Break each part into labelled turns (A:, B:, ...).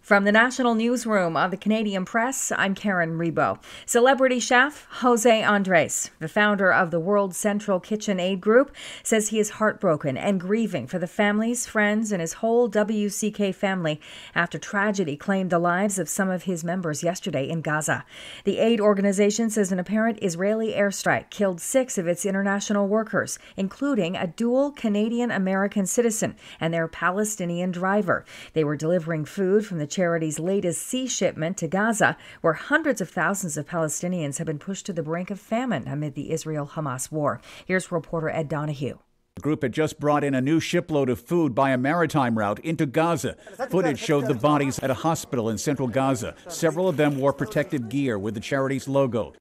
A: From the National Newsroom of the Canadian Press, I'm Karen Rebo. Celebrity chef Jose Andres, the founder of the World Central Kitchen Aid Group, says he is heartbroken and grieving for the families, friends, and his whole WCK family after tragedy claimed the lives of some of his members yesterday in Gaza. The aid organization says an apparent Israeli airstrike killed 6 of its international workers, including a dual Canadian-American citizen and their Palestinian driver. They were delivering food from the charity's latest sea shipment to Gaza, where hundreds of thousands of Palestinians have been pushed to the brink of famine amid the Israel Hamas War. Here's reporter Ed Donahue.
B: The group had just brought in a new shipload of food by a maritime route into Gaza. Footage showed the bodies at a hospital in central Gaza. Several of them wore protective gear with the charity's logo.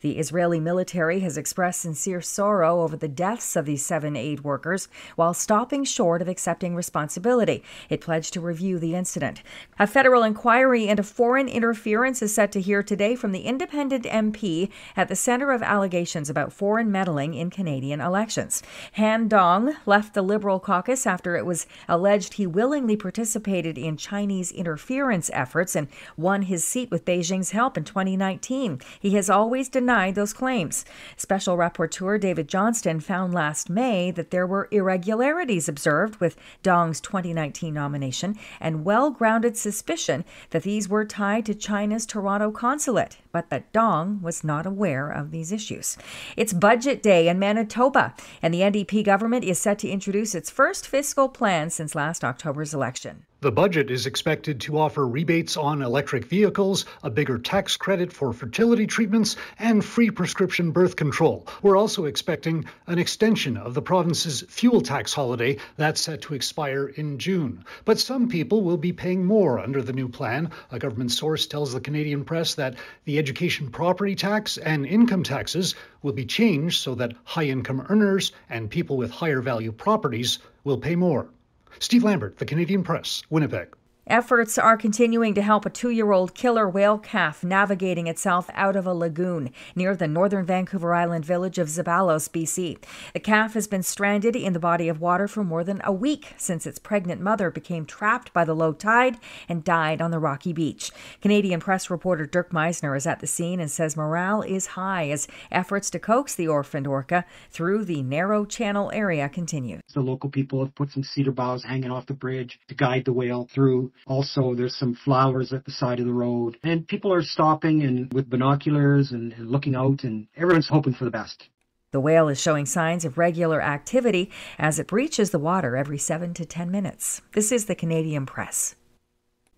A: The Israeli military has expressed sincere sorrow over the deaths of these 7 aid workers while stopping short of accepting responsibility. It pledged to review the incident. A federal inquiry into foreign interference is set to hear today from the independent MP at the center of allegations about foreign meddling in Canadian elections. Han Dong left the Liberal caucus after it was alleged he willingly participated in Chinese interference efforts and won his seat with Beijing's help in 2019. He has always denied those claims. Special Rapporteur David Johnston found last May that there were irregularities observed with Dong's 2019 nomination and well-grounded suspicion that these were tied to China's Toronto consulate, but that Dong was not aware of these issues. It's budget day in Manitoba, and the NDP government is set to introduce its first fiscal plan since last October's election.
C: The budget is expected to offer rebates on electric vehicles, a bigger tax credit for fertility treatments, and free prescription birth control. We're also expecting an extension of the province's fuel tax holiday that's set to expire in June. But some people will be paying more under the new plan. A government source tells the Canadian Press that the education property tax and income taxes will be changed so that high-income earners and people with higher value properties will pay more. Steve Lambert, the Canadian Press, Winnipeg.
A: Efforts are continuing to help a 2-year-old killer whale calf navigating itself out of a lagoon near the northern Vancouver Island village of Zabalos, BC. The calf has been stranded in the body of water for more than a week since its pregnant mother became trapped by the low tide and died on the rocky beach. Canadian Press reporter Dirk Meisner is at the scene and says morale is high as efforts to coax the orphaned orca through the narrow channel area continue.
D: The local people have put some cedar boughs hanging off the bridge to guide the whale through. Also, there's some flowers at the side of the road, and people are stopping and with binoculars and looking out, and everyone's hoping for the best.
A: The whale is showing signs of regular activity as it breaches the water every 7 to 10 minutes. This is the Canadian Press.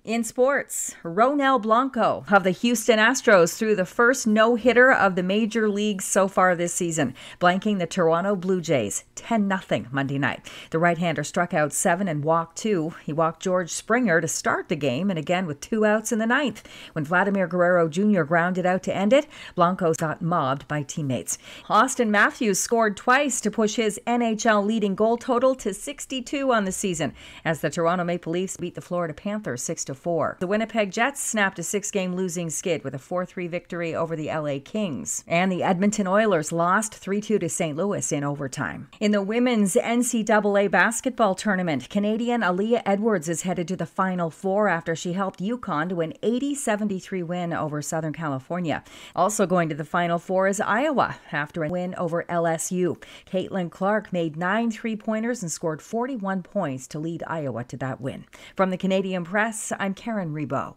A: In sports, Ronel Blanco of the Houston Astros threw the first no-hitter of the major leagues so far this season, blanking the Toronto Blue Jays 10-0 Monday night. The right-hander struck out 7 and walked 2. He walked George Springer to start the game and again with 2 outs in the 9th. When Vladimir Guerrero Jr. grounded out to end it, Blanco got mobbed by teammates. Austin Matthews scored twice to push his NHL leading goal total to 62 on the season as the Toronto Maple Leafs beat the Florida Panthers 6-4. The Winnipeg Jets snapped a 6-game losing skid with a 4-3 victory over the LA Kings. And the Edmonton Oilers lost 3-2 to St. Louis in overtime. In the women's NCAA basketball tournament, Canadian Aaliyah Edwards is headed to the Final Four after she helped UConn to an 80-73 win over Southern California. Also going to the Final Four is Iowa after a win over LSU. Caitlin Clark made 9 3-pointers and scored 41 points to lead Iowa to that win. From the Canadian Press, I'm Karen Rebo.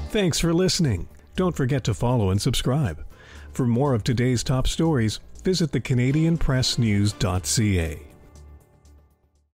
E: Thanks for listening. Don't forget to follow and subscribe. For more of today's top stories, visit thecanadianpressnews.ca.